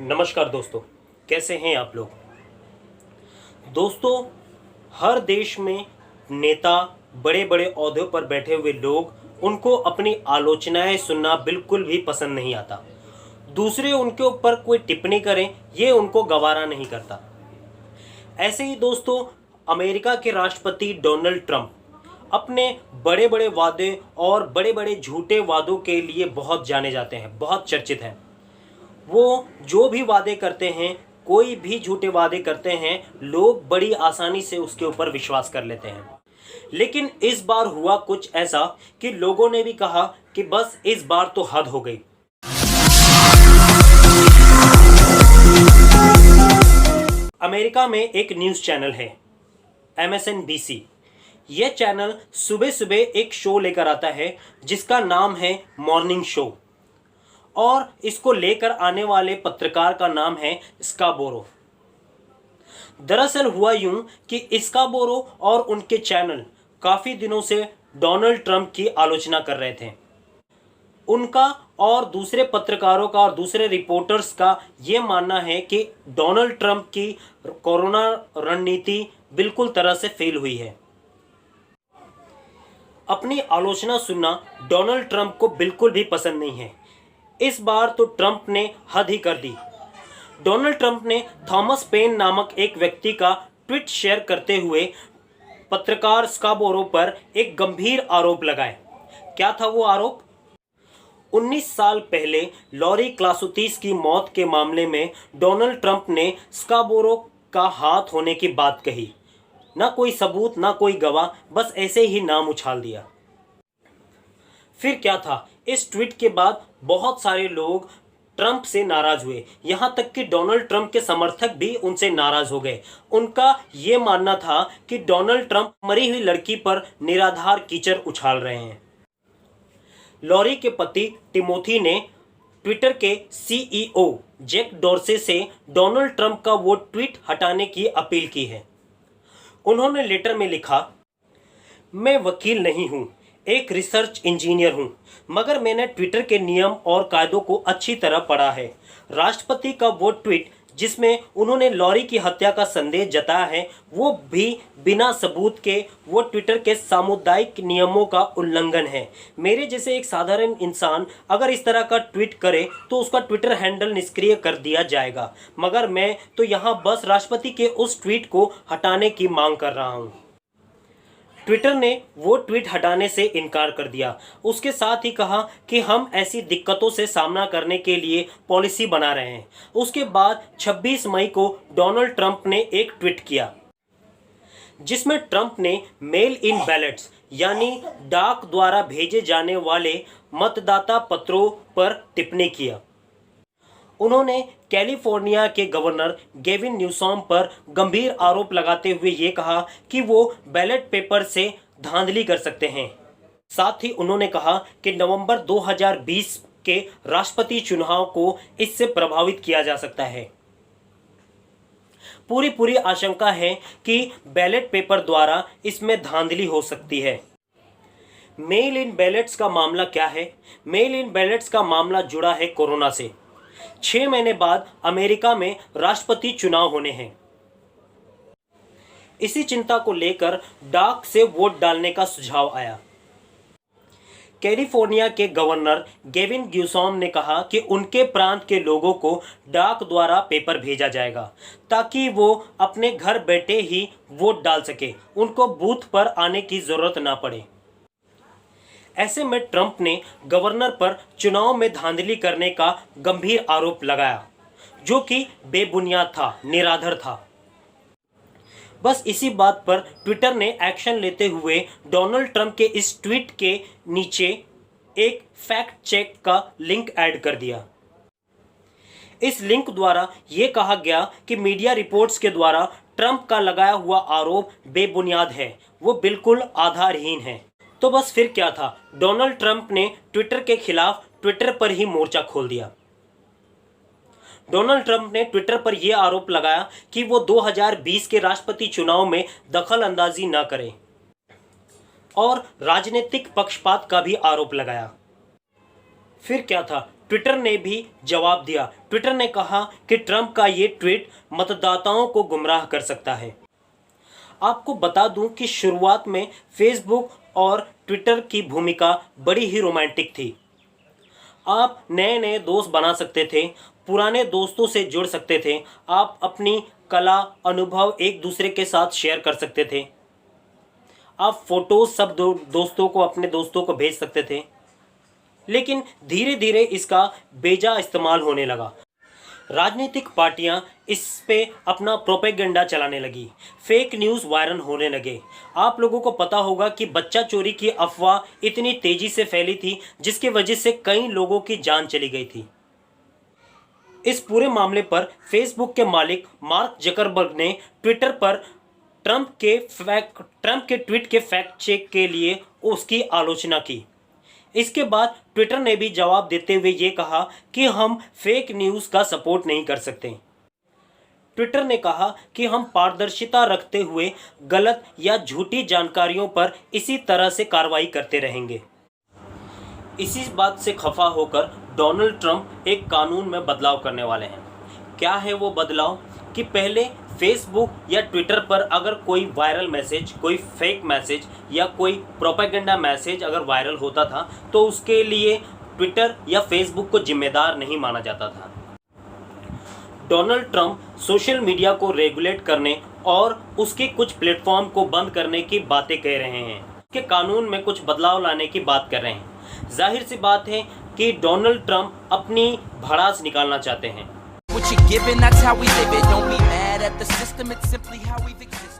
नमस्कार दोस्तों, कैसे हैं आप लोग। दोस्तों, हर देश में नेता, बड़े बड़े ओहदों पर बैठे हुए लोग, उनको अपनी आलोचनाएं सुनना बिल्कुल भी पसंद नहीं आता। दूसरे उनके ऊपर कोई टिप्पणी करें, ये उनको गवारा नहीं करता। ऐसे ही दोस्तों, अमेरिका के राष्ट्रपति डोनाल्ड ट्रंप अपने बड़े बड़े वादे और बड़े बड़े झूठे वादों के लिए बहुत जाने जाते हैं, बहुत चर्चित हैं। वो जो भी वादे करते हैं, कोई भी झूठे वादे करते हैं, लोग बड़ी आसानी से उसके ऊपर विश्वास कर लेते हैं। लेकिन इस बार हुआ कुछ ऐसा कि लोगों ने भी कहा कि बस इस बार तो हद हो गई। अमेरिका में एक न्यूज़ चैनल है, MSNBC। यह चैनल सुबह सुबह एक शो लेकर आता है जिसका नाम है मॉर्निंग शो, और इसको लेकर आने वाले पत्रकार का नाम है स्काबोरो। दरअसल हुआ यूं कि स्काबोरो और उनके चैनल काफ़ी दिनों से डोनाल्ड ट्रंप की आलोचना कर रहे थे। उनका और दूसरे पत्रकारों का और दूसरे रिपोर्टर्स का ये मानना है कि डोनाल्ड ट्रंप की कोरोना रणनीति बिल्कुल तरह से फेल हुई है। अपनी आलोचना सुनना डोनाल्ड ट्रंप को बिल्कुल भी पसंद नहीं है। इस बार तो ट्रंप ने हद ही कर दी। डोनाल्ड ट्रंप ने थॉमस पेन नामक एक व्यक्ति का ट्वीट शेयर करते हुए पत्रकार स्काबोरो पर एक गंभीर आरोप लगाए। क्या था वो आरोप? 19 साल पहले लॉरी क्लासुतीस की मौत के मामले में डोनाल्ड ट्रंप ने स्काबोरो का हाथ होने की बात कही। ना कोई सबूत, ना कोई गवाह, बस ऐसे ही नाम उछाल दिया। फिर क्या था? इस ट्वीट के बाद बहुत सारे लोग ट्रंप से नाराज हुए, यहां तक कि डोनाल्ड ट्रंप के समर्थक भी उनसे नाराज हो गए। उनका यह मानना था कि डोनाल्ड ट्रंप मरी हुई लड़की पर निराधार कीचड़ उछाल रहे हैं। लॉरी के पति टिमोथी ने ट्विटर के CEO जैक डोर्से से डोनाल्ड ट्रंप का वो ट्वीट हटाने की अपील की है। उन्होंने लेटर में लिखा, मैं वकील नहीं हूं, एक रिसर्च इंजीनियर हूं, मगर मैंने ट्विटर के नियम और कायदों को अच्छी तरह पढ़ा है। राष्ट्रपति का वो ट्वीट जिसमें उन्होंने लॉरी की हत्या का संदेश जताया है, वो भी बिना सबूत के, वो ट्विटर के सामुदायिक नियमों का उल्लंघन है। मेरे जैसे एक साधारण इंसान अगर इस तरह का ट्वीट करे तो उसका ट्विटर हैंडल निष्क्रिय कर दिया जाएगा, मगर मैं तो यहाँ बस राष्ट्रपति के उस ट्वीट को हटाने की मांग कर रहा हूँ। ट्विटर ने वो ट्वीट हटाने से इनकार कर दिया। उसके साथ ही कहा कि हम ऐसी दिक्कतों से सामना करने के लिए पॉलिसी बना रहे हैं। उसके बाद 26 मई को डोनाल्ड ट्रंप ने एक ट्वीट किया जिसमें ट्रंप ने मेल इन बैलेट्स यानी डाक द्वारा भेजे जाने वाले मतदाता पत्रों पर टिप्पणी किया। उन्होंने कैलिफोर्निया के गवर्नर गेविन न्यूसॉम पर गंभीर आरोप लगाते हुए ये कहा कि वो बैलेट पेपर से धांधली कर सकते हैं। साथ ही उन्होंने कहा कि नवंबर 2020 के राष्ट्रपति चुनाव को इससे प्रभावित किया जा सकता है। पूरी आशंका है कि बैलेट पेपर द्वारा इसमें धांधली हो सकती है। मेल इन बैलेट्स का मामला क्या है? मेल इन बैलेट्स का मामला जुड़ा है कोरोना से। 6 महीने बाद अमेरिका में राष्ट्रपति चुनाव होने हैं। इसी चिंता को लेकर डाक से वोट डालने का सुझाव आया। कैलिफोर्निया के गवर्नर गेविन न्यूसॉम ने कहा कि उनके प्रांत के लोगों को डाक द्वारा पेपर भेजा जाएगा ताकि वो अपने घर बैठे ही वोट डाल सके, उनको बूथ पर आने की जरूरत ना पड़े। ऐसे में ट्रंप ने गवर्नर पर चुनाव में धांधली करने का गंभीर आरोप लगाया, जो कि बेबुनियाद था, निराधार था। बस इसी बात पर ट्विटर ने एक्शन लेते हुए डोनाल्ड ट्रंप के इस ट्वीट के नीचे एक फैक्ट चेक का लिंक ऐड कर दिया। इस लिंक द्वारा यह कहा गया कि मीडिया रिपोर्ट्स के द्वारा ट्रंप का लगाया हुआ आरोप बेबुनियाद है, वो बिल्कुल आधारहीन है। तो बस फिर क्या था? डोनाल्ड ट्रंप ने ट्विटर के खिलाफ ट्विटर पर ही मोर्चा खोल दिया। डोनाल्ड ट्रंप ने ट्विटर पर यह आरोप लगाया कि वो 2020 के राष्ट्रपति चुनाव में दखल अंदाजी न करें और राजनीतिक पक्षपात का भी आरोप लगाया। फिर क्या था? ट्विटर ने भी जवाब दिया। ट्विटर ने कहा कि ट्रंप का ये ट्वीट मतदाताओं को गुमराह कर सकता है। आपको बता दूं कि शुरुआत में फेसबुक और ट्विटर की भूमिका बड़ी ही रोमांटिक थी। आप नए नए दोस्त बना सकते थे, पुराने दोस्तों से जुड़ सकते थे, आप अपनी कला अनुभव एक दूसरे के साथ शेयर कर सकते थे, आप फोटोज सब दोस्तों को अपने दोस्तों को भेज सकते थे। लेकिन धीरे धीरे इसका बेजा इस्तेमाल होने लगा। राजनीतिक पार्टियां इस पे अपना प्रोपेगेंडा चलाने लगी, फेक न्यूज़ वायरल होने लगे। आप लोगों को पता होगा कि बच्चा चोरी की अफवाह इतनी तेजी से फैली थी जिसकी वजह से कई लोगों की जान चली गई थी। इस पूरे मामले पर फेसबुक के मालिक मार्क जकरबर्ग ने ट्विटर पर ट्रंप के ट्वीट के फैक्ट चेक के लिए उसकी आलोचना की। इसके बाद ट्विटर ने भी जवाब देते हुए ये कहा कि हम फेक न्यूज़ का सपोर्ट नहीं कर सकते। ट्विटर ने कहा कि हम पारदर्शिता रखते हुए गलत या झूठी जानकारियों पर इसी तरह से कार्रवाई करते रहेंगे। इसी बात से खफा होकर डोनाल्ड ट्रंप एक कानून में बदलाव करने वाले हैं। क्या है वो बदलाव कि पहले फेसबुक या ट्विटर पर अगर कोई वायरल मैसेज, कोई फेक मैसेज या कोई प्रोपेगेंडा मैसेज अगर वायरल होता था तो उसके लिए ट्विटर या फेसबुक को जिम्मेदार नहीं माना जाता था। डोनाल्ड ट्रंप सोशल मीडिया को रेगुलेट करने और उसके कुछ प्लेटफॉर्म को बंद करने की बातें कह रहे हैं, कि कानून में कुछ बदलाव लाने की बात कर रहे हैं। जाहिर सी बात है कि डोनाल्ड ट्रंप अपनी भड़ास निकालना चाहते हैं। What you're giving, that's how we live it. Don't be mad at the system, it's simply how we've existed.